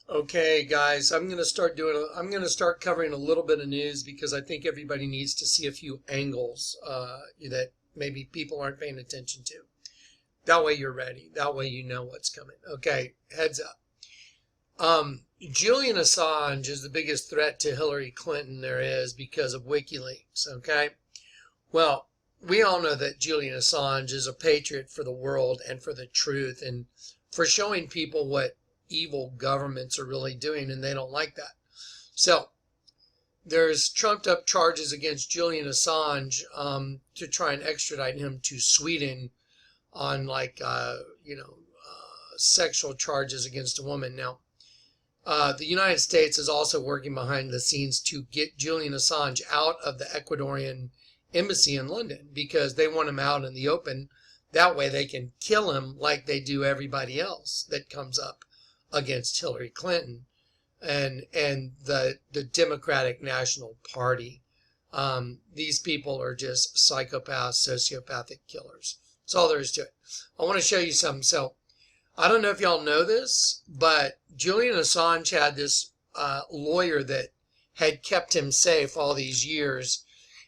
Okay, guys, I'm going to start covering a little bit of news because I think everybody needs to see a few angles that maybe people aren't paying attention to. That way you're ready. That way you know what's coming. Okay, heads up. Julian Assange is the biggest threat to Hillary Clinton there is because of WikiLeaks, okay? Well, we all know that Julian Assange is a patriot for the world and for the truth and for showing people what evil governments are really doing, and they don't like that. So there's trumped up charges against Julian Assange to try and extradite him to Sweden on sexual charges against a woman. Now, the United States is also working behind the scenes to get Julian Assange out of the Ecuadorian embassy in London because they want him out in the open. That way they can kill him like they do everybody else that comes up against Hillary Clinton and the Democratic National Party. These people are just psychopaths, sociopathic killers. That's all there is to it. I want to show you something. So I don't know if y'all know this, but Julian Assange had this lawyer that had kept him safe all these years.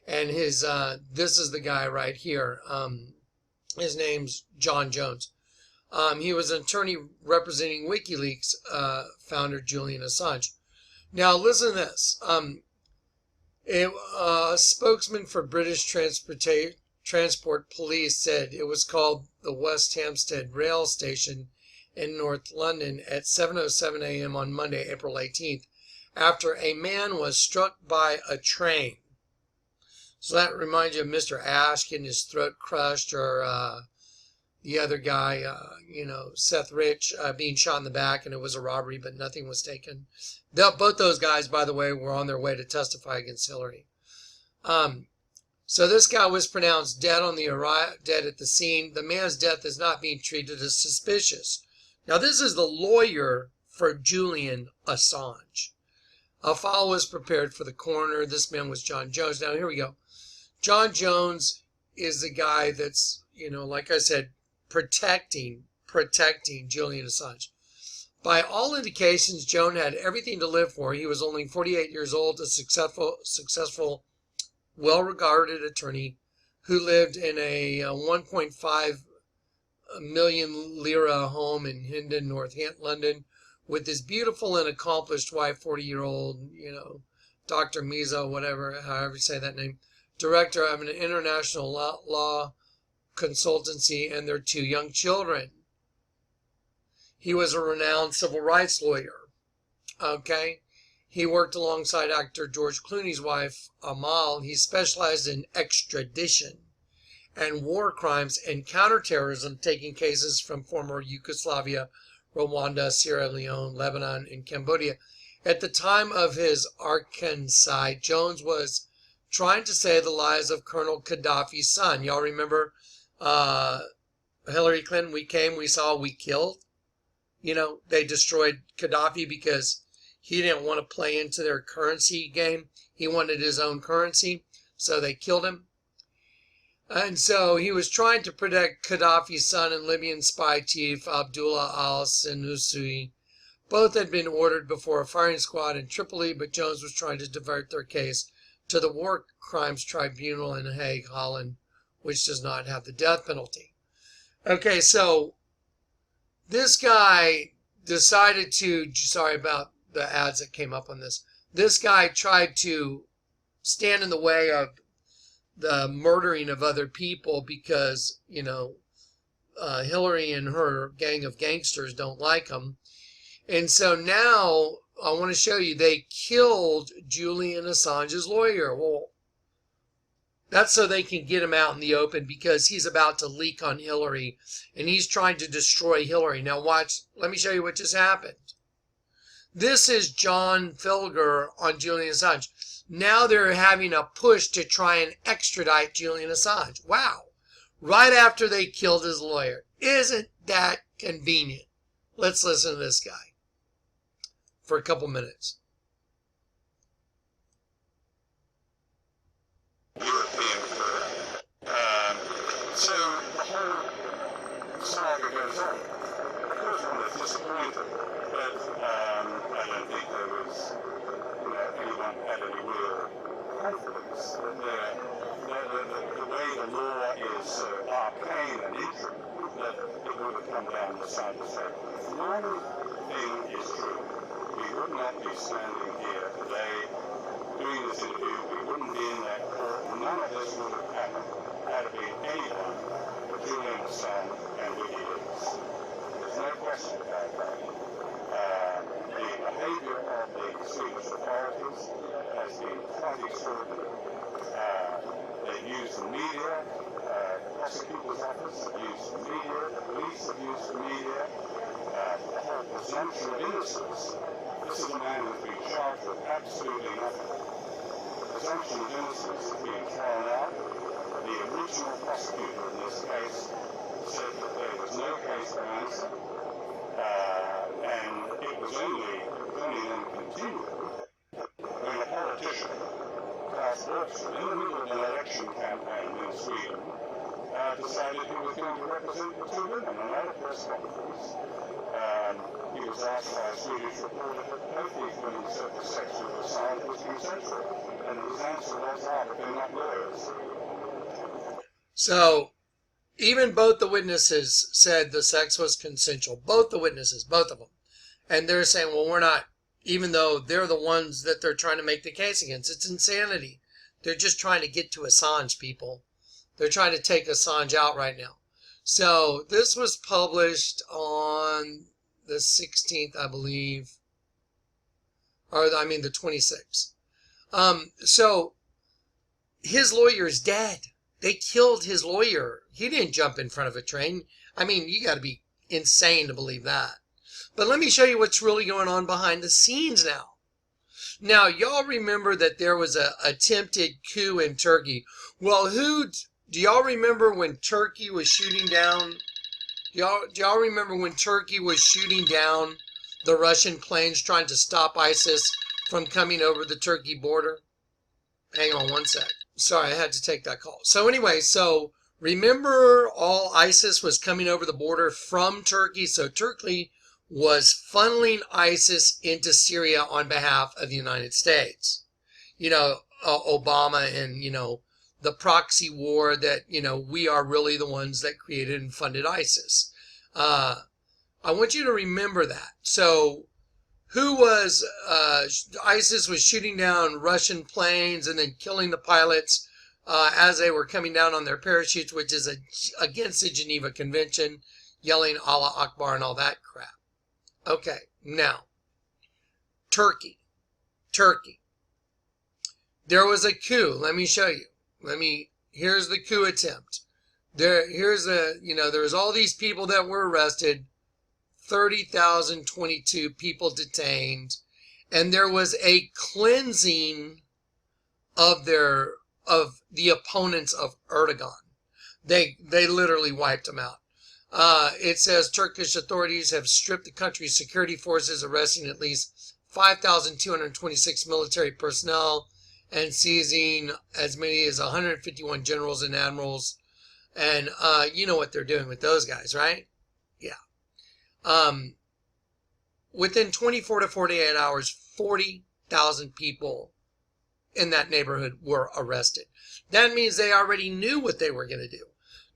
And this is the guy right here. His name's John Jones. He was an attorney representing WikiLeaks founder Julian Assange. Now listen to this. A spokesman for British Transport Police said it was called the West Hampstead Rail Station in North London at 7:07 a.m. on Monday, April 18th, after a man was struck by a train. So that reminds you of Mr. Ash getting his throat crushed, or the other guy, Seth Rich, being shot in the back, and it was a robbery, but nothing was taken. Both those guys, by the way, were on their way to testify against Hillary. So this guy was pronounced dead dead at the scene. The man's death is not being treated as suspicious. Now, this is the lawyer for Julian Assange. A file was prepared for the coroner. This man was John Jones. Now, here we go. John Jones is the guy that's, like I said, protecting Julian Assange. By all indications, Joan had everything to live for. He was only 48 years old, a successful, well-regarded attorney who lived in a 1.5 million lira home in Hendon, North London, with his beautiful and accomplished wife, 40-year-old, Dr. Mizo, whatever, however you say that name, director of an international law consultancy, and their 2 young children. He was a renowned civil rights lawyer. Okay? He worked alongside actor George Clooney's wife, Amal. He specialized in extradition and war crimes and counterterrorism, taking cases from former Yugoslavia, Rwanda, Sierra Leone, Lebanon, and Cambodia. At the time of his arkancide, Jones was trying to save the lives of Colonel Gaddafi's son. Y'all remember Hillary Clinton? We came, we saw, we killed. They destroyed Gaddafi because he didn't want to play into their currency game. He wanted his own currency, so they killed him. And so he was trying to protect Gaddafi's son and Libyan spy chief Abdullah al-Senussi. Both had been ordered before a firing squad in Tripoli, but Jones was trying to divert their case to the War Crimes Tribunal in Hague, Holland, which does not have the death penalty. Okay, so this guy decided to, sorry about the ads that came up on this. This guy tried to stand in the way of the murdering of other people because, Hillary and her gang of gangsters don't like him. And so now I want to show you they killed Julian Assange's lawyer. Well, that's so they can get him out in the open because he's about to leak on Hillary and he's trying to destroy Hillary. Now watch, let me show you what just happened. This is John Filger on Julian Assange. Now they're having a push to try and extradite Julian Assange. Wow. Right after they killed his lawyer. Isn't that convenient? Let's listen to this guy for a couple minutes. European firm. So the whole saga goes on. Of course, one is disappointed, but that it would have come down the side effect. If one thing is true, we would not be standing here today doing this interview. We wouldn't be in that court. None of this would have happened had it been anyone but Julian Assange and WikiLeaks. There's no question about that. The behavior of the Swedish authorities has been quite extraordinary. They've used the media, the prosecutor's office have used the media, the police have used the media, the whole presumption of innocence. This is a man who's been charged with absolutely nothing. The presumption of innocence is being thrown out. The original prosecutor in this case said that there was no case to answer, and it was only then continued when a politician, Klaus Bergström, in the middle of an election campaign in Sweden, decided he was going to represent the two women at a press conference. He was asked by a Swedish reporter that both these women said the sexual assault was consensual, and his answer was, but they're not lawyers. So, even both the witnesses said the sex was consensual. Both the witnesses, both of them. And they're saying, well, we're not, even though they're the ones that they're trying to make the case against. It's insanity. They're just trying to get to Assange, people. They're trying to take Assange out right now. So, this was published on the 16th, I believe. The 26th. So, his lawyer is dead. They killed his lawyer. He didn't jump in front of a train. I mean, you got to be insane to believe that. But let me show you what's really going on behind the scenes now. Now, y'all remember that there was a attempted coup in Turkey. Well, do y'all remember when Turkey was shooting down? Do y'all remember when Turkey was shooting down the Russian planes trying to stop ISIS from coming over the Turkey border? Hang on one sec. Sorry, I had to take that call. So anyway, remember all ISIS was coming over the border from Turkey. So Turkey was funneling ISIS into Syria on behalf of the United States. Obama and, the proxy war that, we are really the ones that created and funded ISIS. I want you to remember that. So ISIS was shooting down Russian planes and then killing the pilots as they were coming down on their parachutes, which is against the Geneva Convention, yelling Allah Akbar and all that crap. Okay, now, Turkey. There was a coup. Let me show you. Here's the coup attempt. There was all these people that were arrested. 30,022 people detained, and there was a cleansing of the opponents of Erdogan. They literally wiped them out. It says Turkish authorities have stripped the country's security forces, arresting at least 5,226 military personnel and seizing as many as 151 generals and admirals. And you know what they're doing with those guys, right? Yeah. Within 24 to 48 hours, 40,000 people in that neighborhood were arrested. That means they already knew what they were going to do.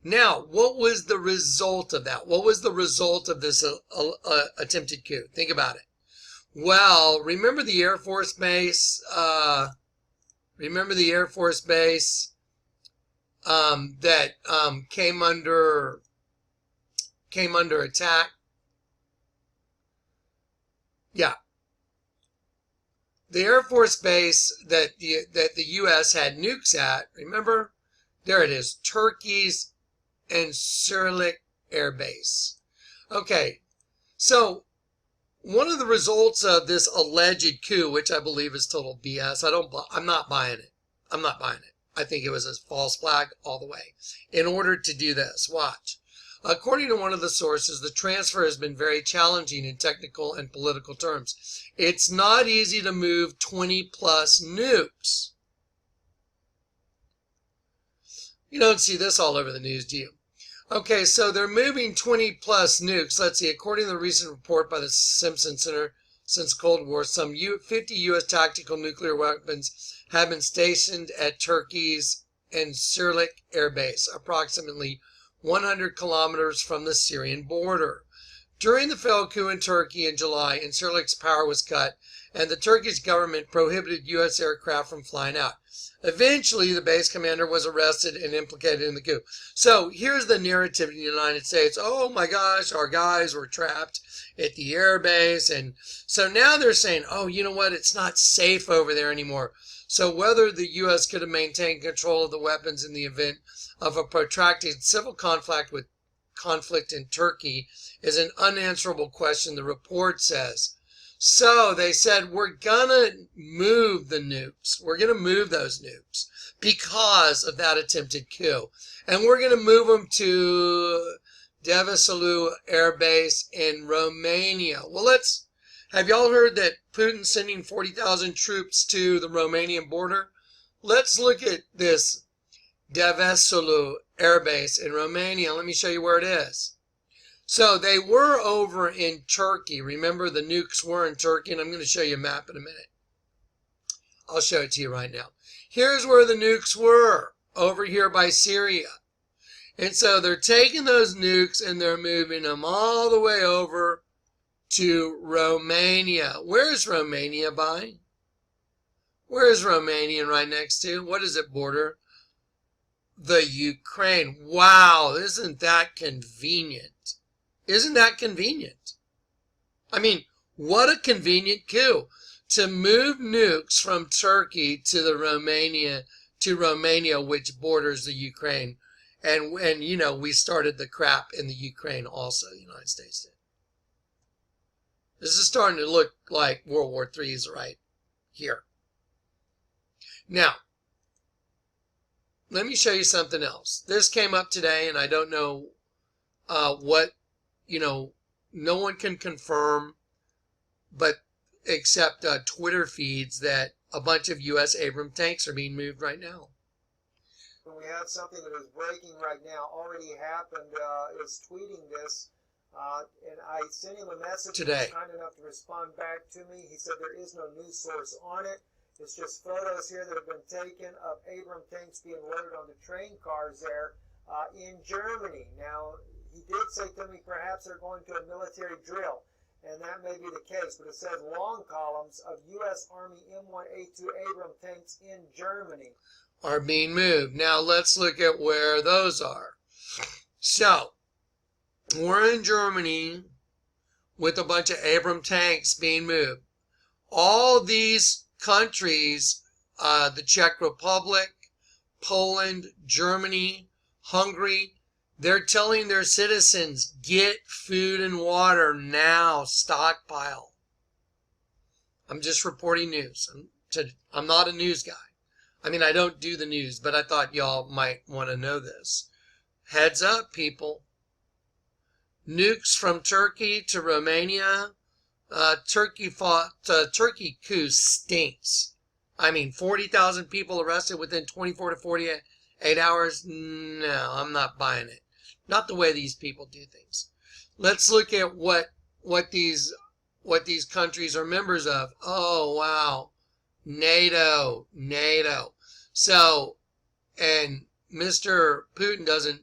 Now, what was the result of that? What was the result of this attempted coup? Think about it. Well, remember the Air Force Base? That came under attack? Yeah. The Air Force Base that the U.S. had nukes at, remember? There it is, Turkey's Incirlik Air Base. Okay, so one of the results of this alleged coup, which I believe is total BS, I'm not buying it. I think it was a false flag all the way. In order to do this, watch. According to one of the sources, the transfer has been very challenging in technical and political terms. It's not easy to move 20 plus nukes. You don't see this all over the news, do you? Okay, so they're moving 20 plus nukes. Let's see, according to the recent report by the Simpson Center, since Cold War, some 50 U.S. tactical nuclear weapons have been stationed at Turkey's Incirlik Air Base, approximately 100 kilometers from the Syrian border. During the failed coup in Turkey in July, Incirlik's power was cut, and the Turkish government prohibited U.S. aircraft from flying out. Eventually, the base commander was arrested and implicated in the coup. So here's the narrative in the United States. Oh my gosh, our guys were trapped at the air base. And so now they're saying, oh, you know what? It's not safe over there anymore. So whether the U.S. could have maintained control of the weapons in the event of a protracted civil conflict in Turkey is an unanswerable question, the report says. So they said, we're going to move the nukes. We're going to move those nukes because of that attempted coup. And we're going to move them to Devesalu Air Base in Romania. Well, have y'all heard that Putin's sending 40,000 troops to the Romanian border? Let's look at this Devesalu Air Base in Romania. Let me show you where it is. So they were over in Turkey. Remember, the nukes were in Turkey, and I'm going to show you a map in a minute. I'll show it to you right now. Here's where the nukes were, over here by Syria. And so they're taking those nukes and they're moving them all the way over to Romania. Where's Romania by? Where is Romania right next to? What is it border? The Ukraine. Wow, isn't that convenient? Isn't that convenient? I mean, what a convenient coup to move nukes from Turkey to Romania, which borders the Ukraine. And you know, we started the crap in the Ukraine also, the United States did. This is starting to look like World War III is right here. Now, let me show you something else. This came up today, and I don't know no one can confirm, but except Twitter feeds that a bunch of U.S. Abrams tanks are being moved right now. We have something that is breaking right now, already happened, is tweeting this, and I sent him a message today. He was kind enough to respond back to me. He said there is no news source on it. It's just photos here that have been taken of Abrams tanks being loaded on the train cars there in Germany. Now, he did say to me perhaps they're going to a military drill, and that may be the case, but it says long columns of U.S. Army M1A2 Abrams tanks in Germany are being moved. Now, let's look at where those are. So, we're in Germany with a bunch of Abrams tanks being moved. All these countries, the Czech Republic, Poland, Germany, Hungary, they're telling their citizens, get food and water now, stockpile. I'm just reporting news. I'm not a news guy. I mean, I don't do the news, but I thought y'all might want to know this. Heads up, people. Nukes from Turkey to Romania. Turkey coup stinks. I mean, 40,000 people arrested within 24 to 48 hours. No, I'm not buying it. Not the way these people do things. Let's look at what these countries are members of. Oh, wow. NATO. So, and Mr. Putin doesn't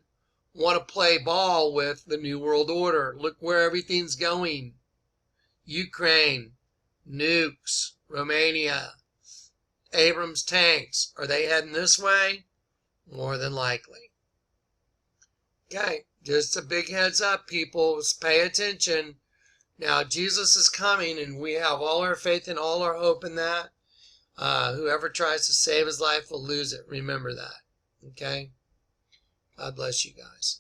want to play ball with the New World Order. Look where everything's going. Ukraine, nukes, Romania, Abrams tanks. Are they heading this way? More than likely. Okay, just a big heads up, people. Pay attention. Now, Jesus is coming, and we have all our faith and all our hope in that. Whoever tries to save his life will lose it. Remember that. Okay? God bless you guys.